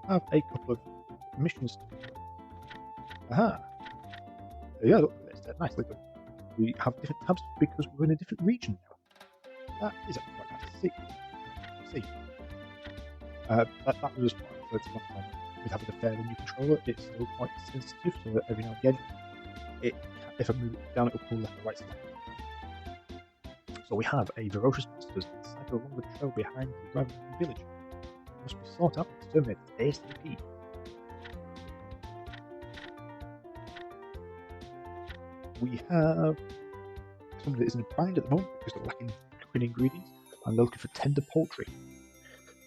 have a couple of missions. Aha! Yeah, look, it's nicely done. We have different tabs because we're in a different region now. That is actually quite nice to see. That was what I referred to last time. With having a fairly new controller, it's still quite sensitive, so that every now and again, if I move it down, it will pull left or right side. So we have a ferocious monsters scattered along the trail behind the Raven village. It must be sought out and exterminated ASAP. We have somebody that is in a bind at the moment because they're lacking cooking ingredients and they're looking for tender poultry.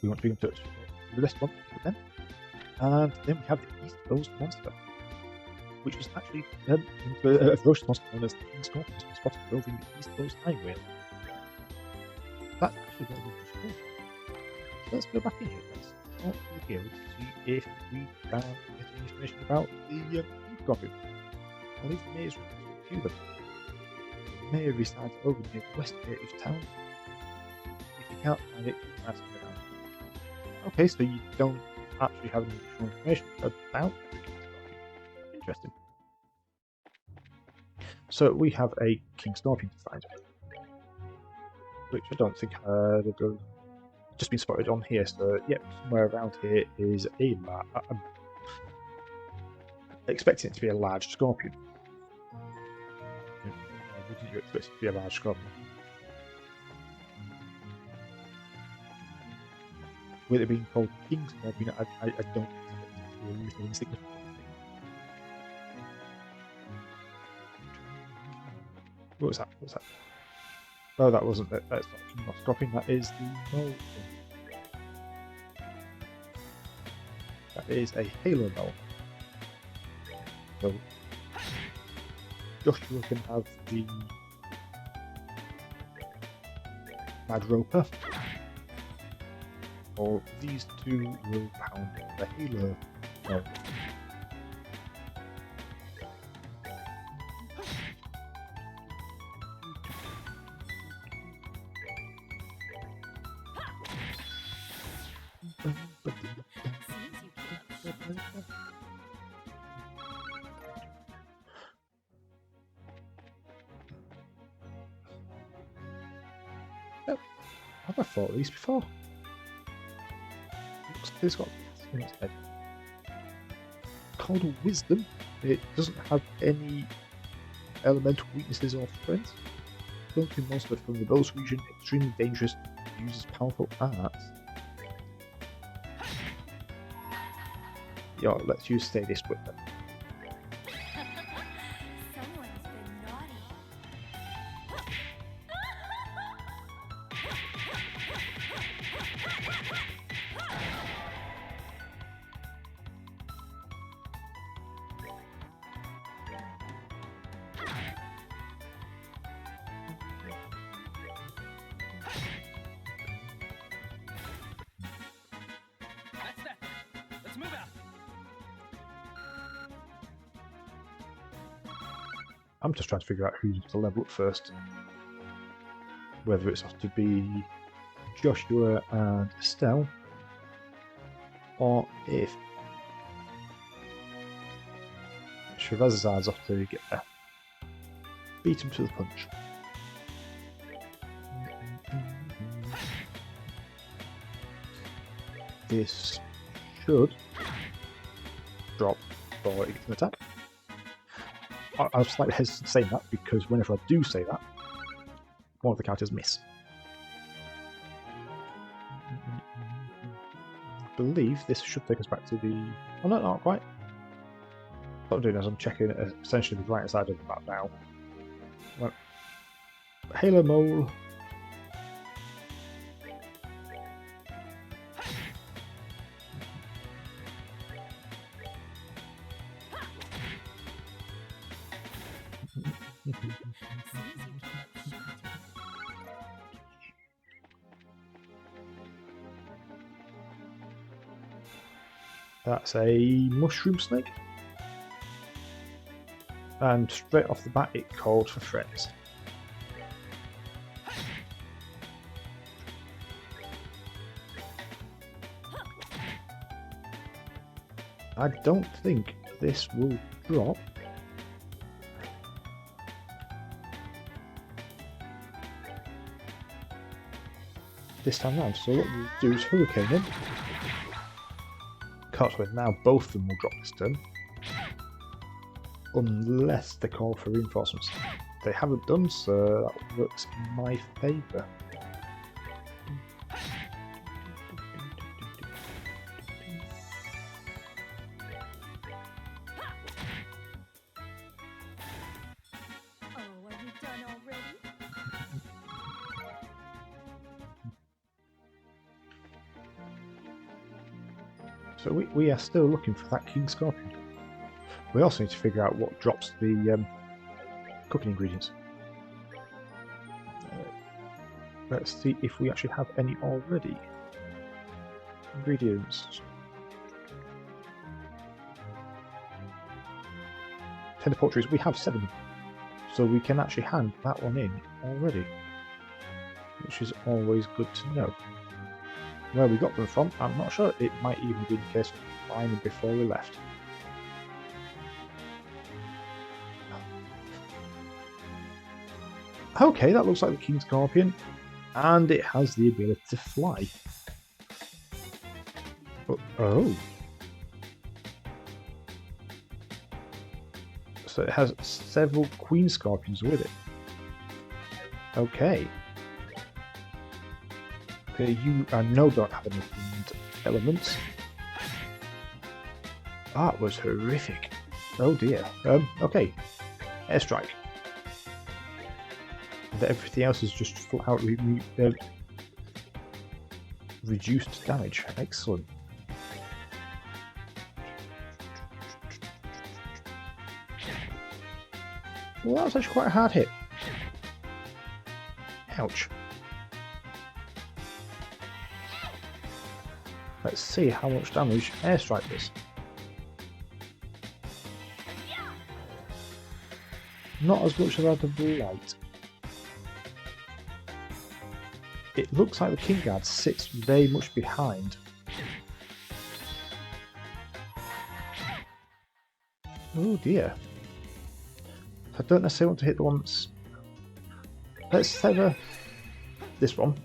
We want to be in touch with the restaurant with them. And then we have the East Bose monster, which is actually a ferocious monster known as the King Scorpion, has been spotted roving the East Bose highway. That's actually what we've just called. So let's go back in here, guys. Talk to the guild to see if we can get any information about the King Scorpion. I'll leave the mayor's request to them. The mayor resides over near the west gate of town. If you can't find it, ask me around. Okay, so you don't actually have any additional information about the King Scorpion. Interesting. So we have a King Scorpion to find, which I don't think had just been spotted on here. So yep, somewhere around here is a I'm expecting it to be a large scorpion. Wouldn't you expect it to be a large scorpion? With it being called King Scorpion, I don't expect it to be a little insignificant. What was that? What was that? Oh, that wasn't it. That's not King Scorpion. That is the mole. That is a halo mole. So Joshua can have the Mad Roper, or these two will pound the halo mole. Have I fought these before? Looks like it's got in its head. Called Wisdom. It doesn't have any elemental weaknesses or threats. Floating monster from the Bose region, extremely dangerous, uses powerful arts. Yo, let's use Stay this with them. Someone's been naughty. That's that. Let's move out. I'm just trying to figure out who's to level up first. Whether it's have to be Joshua and Estelle, or if Shirazazar's off to get there. Beat him to the punch. This should drop for an attack. I'm slightly hesitant saying that because whenever I do say that, one of the characters miss. I believe this should take us back to the... Oh no, not quite. What I'm doing is I'm checking essentially the right side of the map now. Right. Halo Mole. That's a mushroom snake. And straight off the bat it called for friends. I don't think this will drop. This time round. So what we'll do is Hurricane in. Can't win now. Both of them will drop this turn. Unless they call for reinforcements. They haven't done, so that works in my favour. Oh, are you done already? So we are still looking for that King Scorpion. We also need to figure out what drops the cooking ingredients. Let's see if we actually have any already. Ingredients. Tender poultries, we have 7. So we can actually hand that one in already. Which is always good to know. Where we got them from, I'm not sure. It might even be the case of buying them before we left. Okay, that looks like the King Scorpion. And it has the ability to fly. Oh. So it has several Queen Scorpions with it. Okay. Okay, you I know don't have any wind elements. That was horrific. Oh dear. Okay. Airstrike. Everything else is just flat out reduced damage. Excellent. Well, that was actually quite a hard hit. Ouch. Let's see how much damage Airstrike does. Not as much as I'd have liked. It looks like the King Guard sits very much behind. Oh dear. I don't necessarily want to hit the one that's... Let's sever this one.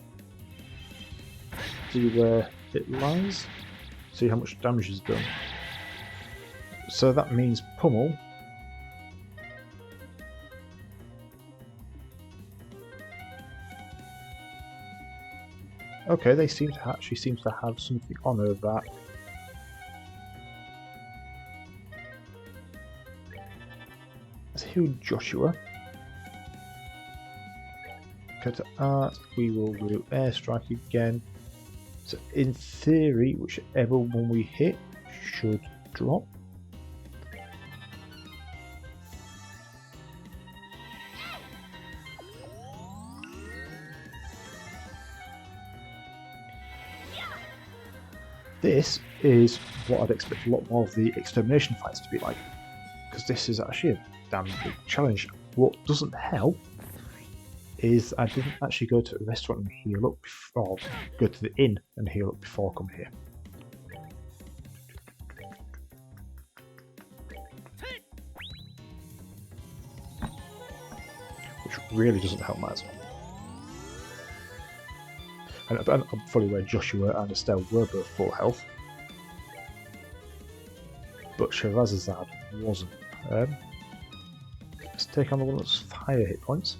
See where it lies. See how much damage is done. So that means pummel. Okay, they seem to she seems to have something on her that. Let's heal Joshua. Go to art. We will do airstrike again. So in theory, whichever one we hit should drop. This is what I'd expect a lot more of the extermination fights to be like, because this is actually a damn big challenge. What doesn't help is I didn't actually go to a restaurant and heal up before, go to the inn and heal up before coming here. Which really doesn't help matters. And I'm fully aware Joshua and Estelle were both full health, but Sherazazad wasn't. Let's take on the one that's higher hit points.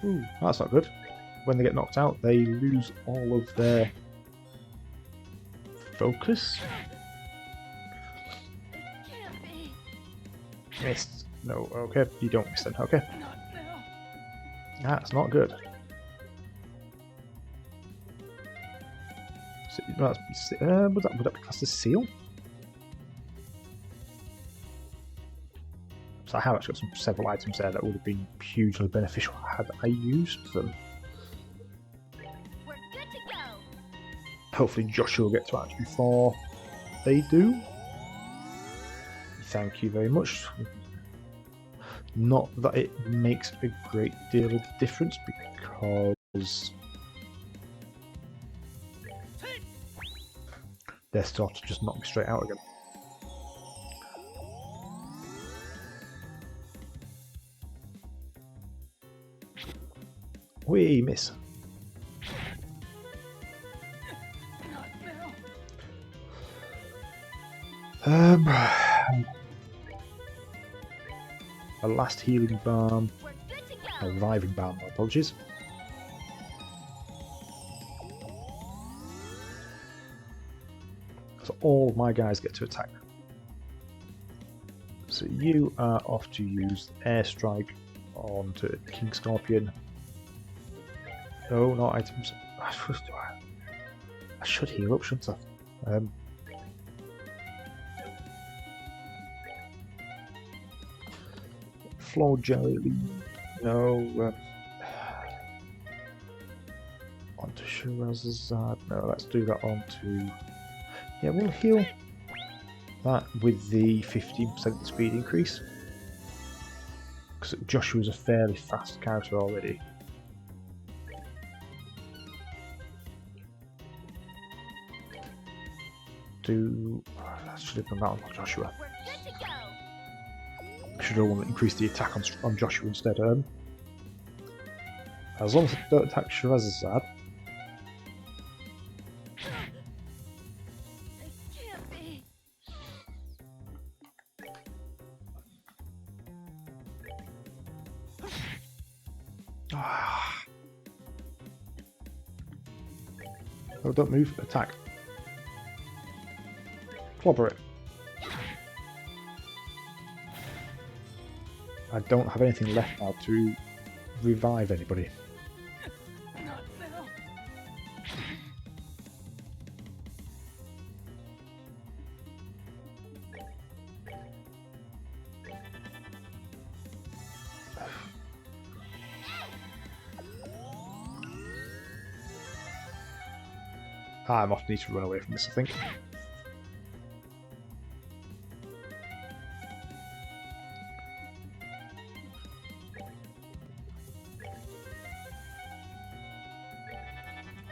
Ooh, that's not good. When they get knocked out, they lose all of their focus. Missed. No, okay, you don't miss then, okay. That's not good. Would that be classed as seal? So I have actually got several items there that would have been hugely beneficial had I used them. We're good to go. Hopefully Joshua will get to act before they do. Thank you very much. Not that it makes a great deal of difference because they're starting to just knock me straight out again. We miss. A last healing balm, a reviving balm, my apologies. So all of my guys get to attack. So you are off to use airstrike onto King Scorpion. No, not items. I should heal up, shouldn't I? Floor jelly. No. Onto Shirazad. No, let's do that onto. Yeah, we'll heal that with the 15% speed increase. Because Joshua's a fairly fast character already. I should have done that on Joshua. I should have increased the attack on Joshua instead. As long as I don't attack Shirazad. Oh, don't move, attack. Clobber it. I don't have anything left now to revive anybody. I might need to run away from this, I think.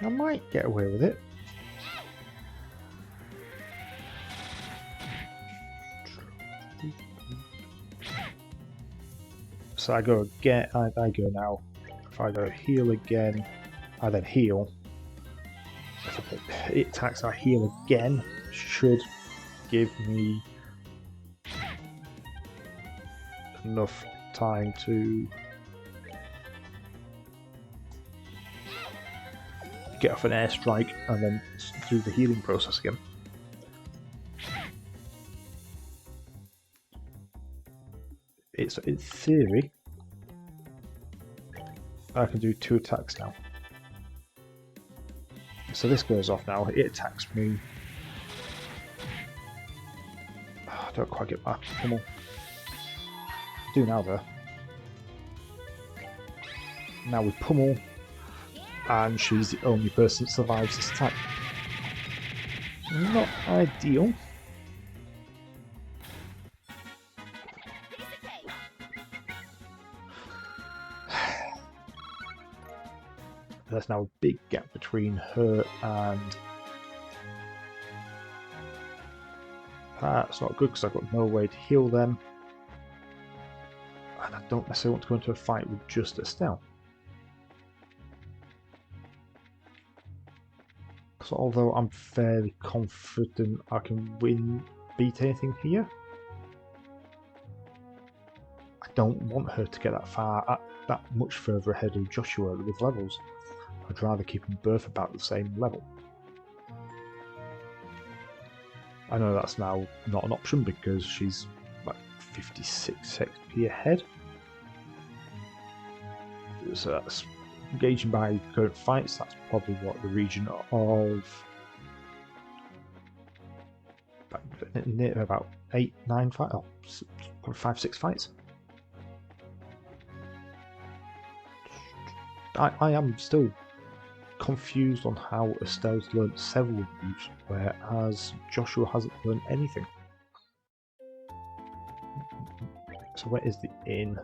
I might get away with it. So I go again. I go now. If I go heal again, I then heal. If it attacks, I heal again. Should give me enough time to get off an airstrike and then through the healing process again. It's in theory I can do 2 attacks now. So this goes off now, it attacks me. Oh, I don't quite get my pummel. I do now though. Now we pummel, and she's the only person that survives this attack. Not ideal. There's now a big gap between her and... That's not good because I've got no way to heal them. And I don't necessarily want to go into a fight with just Estelle. So although I'm fairly confident I can beat anything here, I don't want her to get that much further ahead of Joshua with levels. I'd rather keep them both about the same level. I know that's now not an option because she's like 56 XP ahead. So that's engaging by current fights, that's probably what the region of about 8, 9 fights, oh, probably 5, 6 fights. I am still confused on how Estelle's learned several moves, whereas Joshua hasn't learned anything. So where is the inn?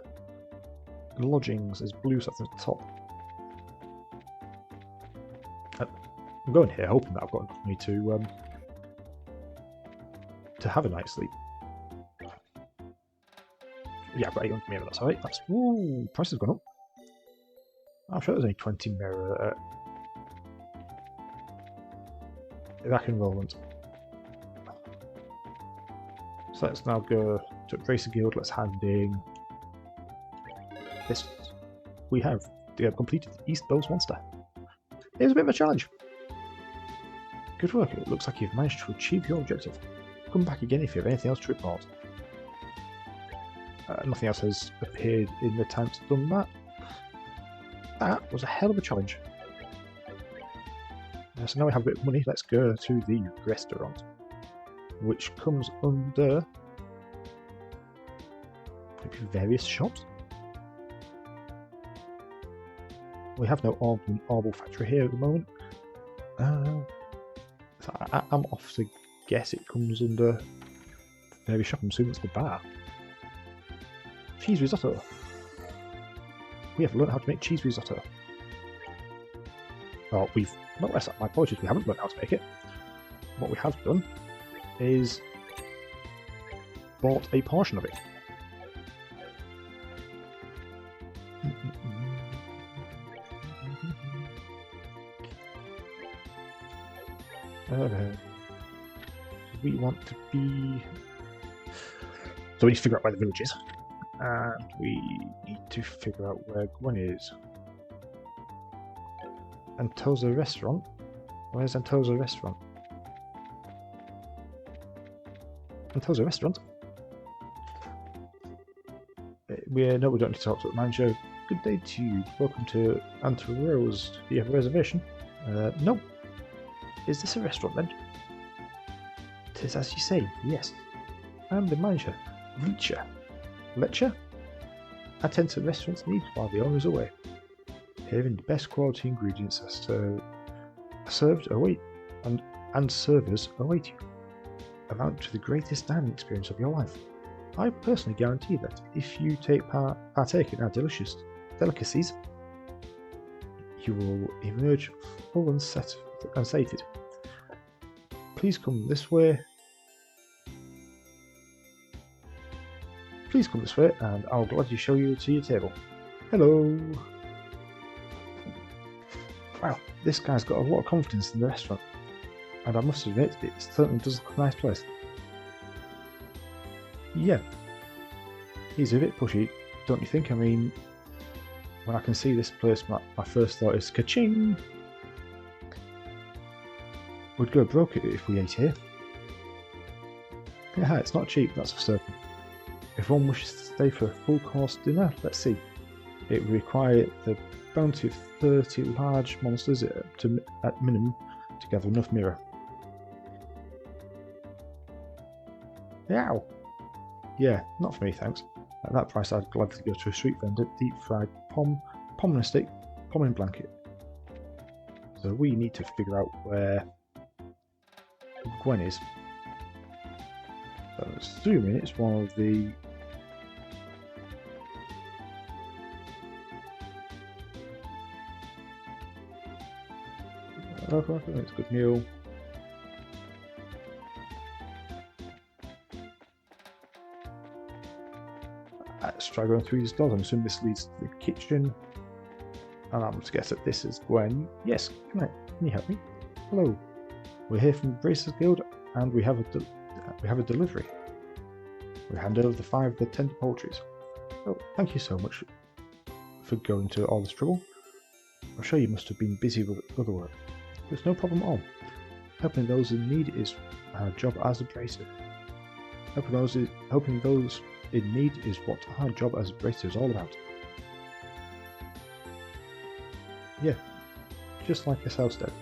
Lodgings is blue, so that's at the top. I'm going here hoping that I've got enough money to have a night's sleep. Yeah, I've got 800 mirror, that's alright. That's... Ooh, price has gone up. I'm sure there's only 20 mirror back enrollment. So let's now go to Racer Guild, let's hand in this. We have completed the East Bose monster. It was a bit of a challenge. Good work, it looks like you've managed to achieve your objective. Come back again if you have anything else to report. Nothing else has appeared in the time it's done that. That was a hell of a challenge. So now we have a bit of money, let's go to the restaurant, which comes under maybe various shops. We have no Orbital factory here at the moment. So I'm off to guess it comes under various shops. I'm assuming it's the bar. Cheese risotto. We have learned how to make cheese risotto. Well, we've not less. My apologies. We haven't learned how to make it. What we have done is bought a portion of it. We want to be... So we need to figure out where the village is. And we need to figure out where Gwen is. Antoza Restaurant? Where's Antoza Restaurant? Antoza Restaurant? No, we don't need to talk to the manager. Good day to you. Welcome to Antorose. Do you have a reservation? No. Is this a restaurant then? It is as you say, yes. I'm the manager, Lecher. Lecher? I tend to restaurants' needs while the owner's away. Here, the best quality ingredients are served await, and servers await you. Amount to the greatest dining experience of your life. I personally guarantee that if you partake in our delicious delicacies, you will emerge full and sated. Please come this way. Please come this way, and I'll gladly show you to your table. Hello. Wow, this guy's got a lot of confidence in the restaurant, and I must admit, it certainly does look a nice place. Yeah, he's a bit pushy, don't you think? I mean, when I can see this place, my first thought is ka-ching! We'd go broke if we ate here. Yeah, it's not cheap, that's for certain. If one wishes to stay for a full course dinner, let's see. It would require the bounty of 30 large monsters at minimum to gather enough mirror. Yow! Yeah, not for me, thanks. At that price, I'd gladly go to a street vendor, deep fried pom on a stick, pom in blanket. So we need to figure out where Gwen is. So I'm assuming it's one of the... It's a good meal. Let's try going through these doors. I'm assuming this leads to the kitchen. And I'm to guess that this is Gwen. Yes, can you help me? Hello. We're here from Racers Guild, and we have a delivery. We hand over the 5 of the tender poultries. Oh, thank you so much for going to all this trouble. I'm sure you must have been busy with other work. There's no problem at all. Helping those in need is our job as a bracer. Helping those in need is what our job as a bracer is all about. Yeah, just like yourself said.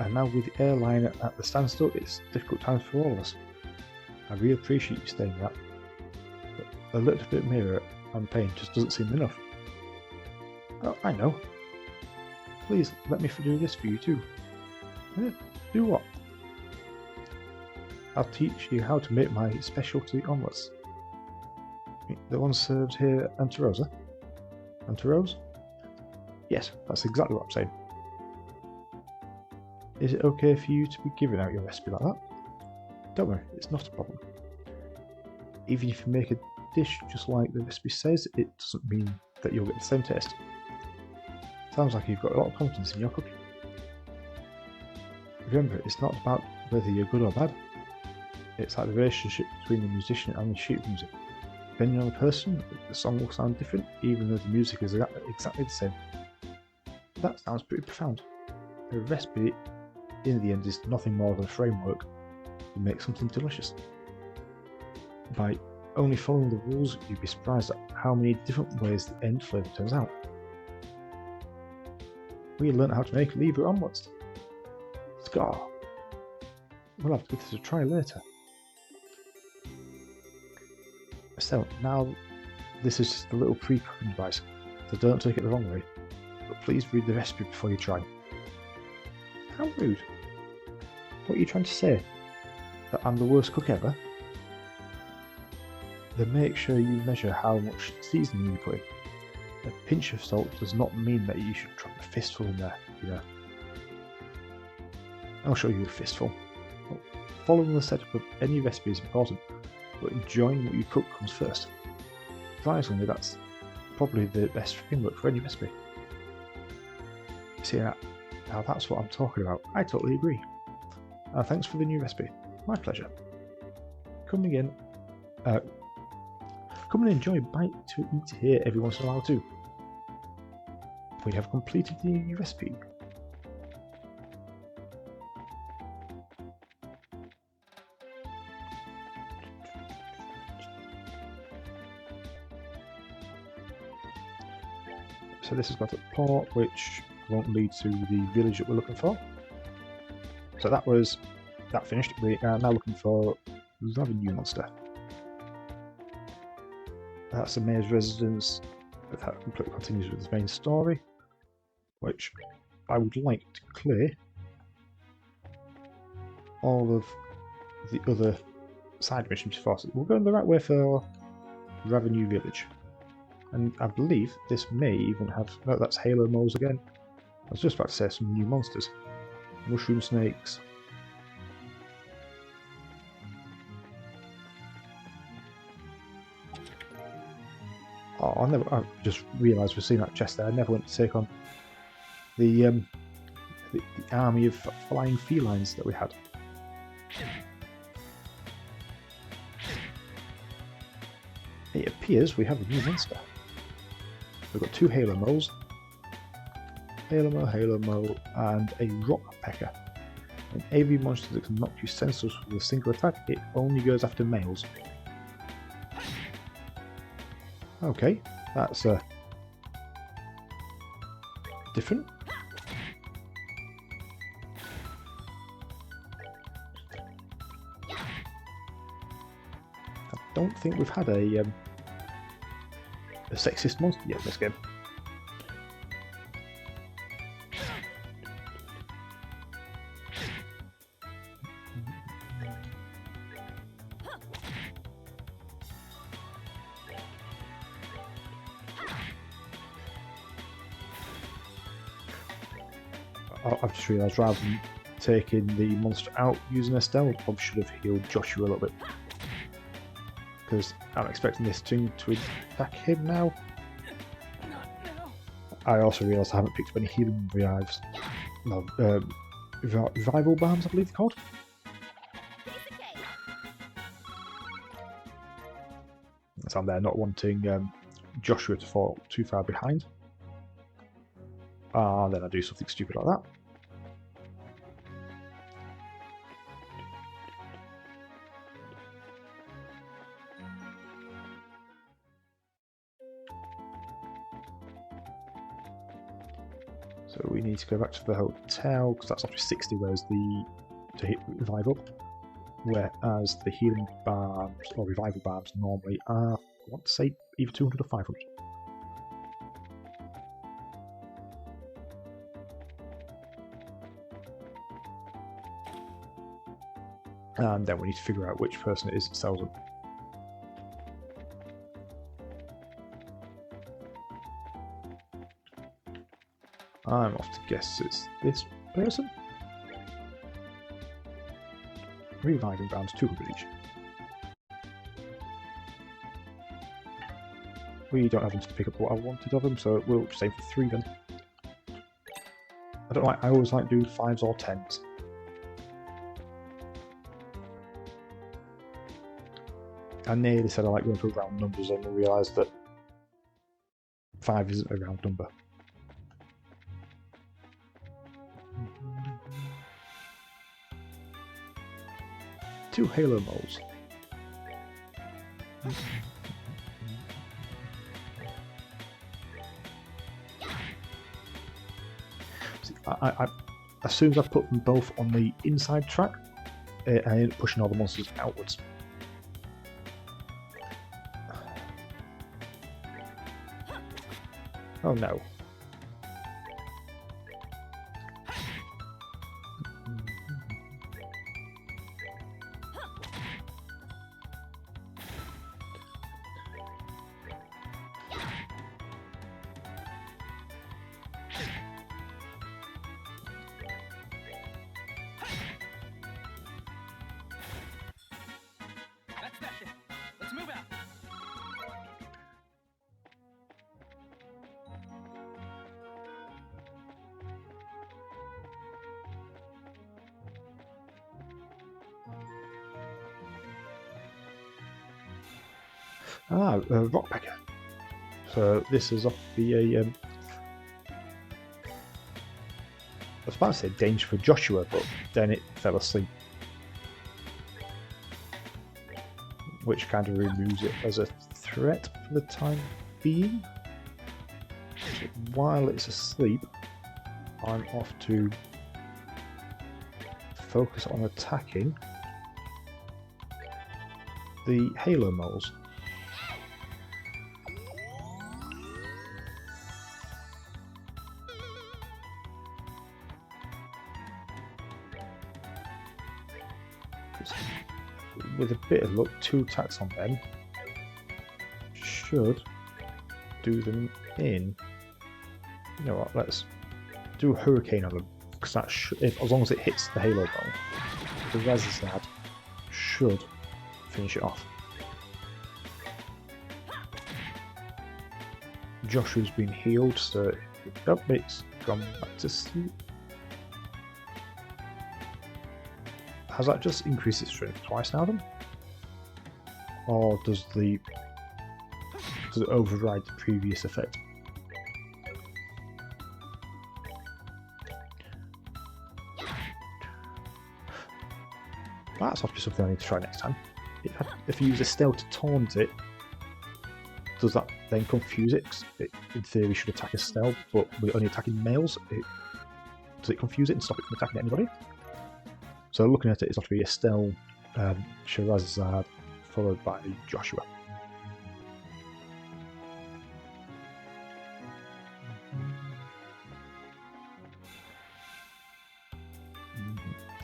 And now with the airline at the standstill, it's difficult times for all of us. I really appreciate you staying that. But a little bit of mirror and pain just doesn't seem enough. Oh, I know. Please, let me do this for you too. Do what? I'll teach you how to make my specialty omelettes. The one served here, Antarosa? Antarose? Yes, that's exactly what I'm saying. Is it okay for you to be giving out your recipe like that? Don't worry, it's not a problem. Even if you make a dish just like the recipe says, it doesn't mean that you'll get the same taste. Sounds like you've got a lot of confidence in your cooking. Remember, it's not about whether you're good or bad. It's like the relationship between the musician and the sheet music. Depending on the person, the song will sound different, even though the music is exactly the same. That sounds pretty profound. A recipe, in the end, is nothing more than a framework to make something delicious. By only following the rules, you'd be surprised at how many different ways the end flavour turns out. We learned how to make liver omelets. Scar. We'll have to give this a try later. So now, this is just a little pre-cooking device, so don't take it the wrong way, but please read the recipe before you try. How rude. What are you trying to say? That I'm the worst cook ever? Then make sure you measure how much seasoning you put in. A pinch of salt does not mean that you should drop a fistful in there, you know. I'll show you a fistful. Following the setup of any recipe is important, but enjoying what you cook comes first. Surprisingly, that's probably the best framework for any recipe. See, now that's what I'm talking about. I totally agree. Thanks for the new recipe. My pleasure. Come and enjoy a bite to eat here every once in a while too. We have completed the new recipe. So this has got a port which won't lead to the village that we're looking for. So that finished. We are now looking for Revenue Monster. That's the mayor's residence. That completely continues with the main story, which I would like to clear all of the other side missions before. So we're going the right way for Revenue Village. And I believe this may even have... No, that's Halo moles again. I was just about to say some new monsters. Mushroom snakes. Oh, I just realised we've seen that chest there. I never went to take on the army of flying felines that we had. It appears we have a new monster. We've got two Halo moles. Halo mole, and a rock pecker. An AV monster that can knock you senseless with a single attack. It only goes after males. Okay, that's different. I don't think we've had a sexist monster yet in this game. I've just realised rather than taking the monster out using Estelle, I probably should have healed Joshua a little bit. Because I'm expecting this thing to attack him now. I also realised I haven't picked up any healing revives. No, revival balms, I believe they're called. So I'm there not wanting Joshua to fall too far behind. Then I do something stupid like that. So we need to go back to the hotel, because that's up to 60, whereas to hit revival. Whereas the healing balms, or revival balms, normally are, I want to say, either 200 or 500. And then we need to figure out which person it is that sells them. I'm off to guess it's this person. Reviving rounds 200 each. We don't have them to pick up what I wanted of them, so we'll just aim for 3 then. I always like doing 5s or 10s. I nearly said I like going for round numbers and I realised that 5 isn't a round number. Two Halo moles. See, as soon as I put them both on the inside track, I end up pushing all the monsters outwards. Oh no. That's that then. Let's move out. Rock Packer. So this is off to be a. I was about to say danger for Joshua, but then it fell asleep. Which kind of removes it as a threat for the time being. So while it's asleep, I'm off to focus on attacking the Halo moles. With a bit of luck, 2 attacks on them should do them in. You know what? Let's do a hurricane on them, because that as long as it hits the Halo ball, the Resistad should finish it off. Joshua's been healed, so it's gone back to sleep. Has that just increased its strength twice now then? Or does it override the previous effect? That's obviously something I need to try next time. If you use a Stealth to taunt it, does that then confuse it? 'Cause it in theory should attack a Stealth, but we're only attacking males. Does it confuse it and stop it from attacking anybody? So looking at it, it's going to be Estelle, Sherazad, followed by Joshua.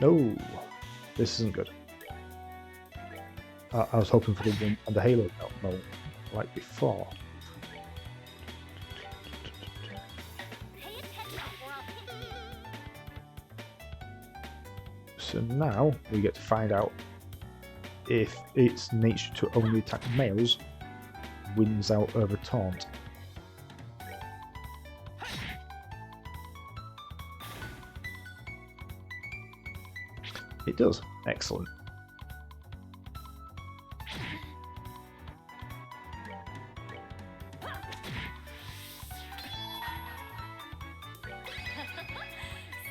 No, this isn't good. I was hoping for the one and the Halo mode like before. So now we get to find out if its nature to only attack males wins out over taunt. It does. Excellent.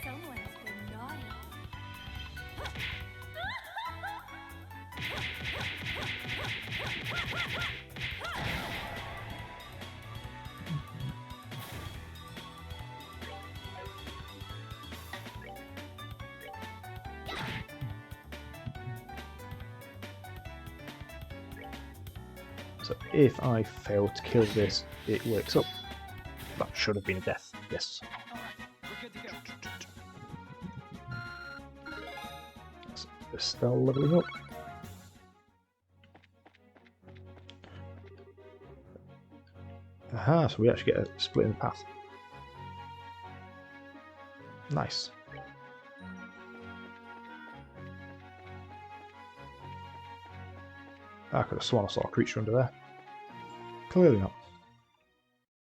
Someone's been naughty. So if I fail to kill this, it wakes up. That should have been a death. Yes. We're good to go. So we're still leveling up. Aha, so we actually get a split in the path. Nice. I could have sworn I saw a creature under there. Clearly not.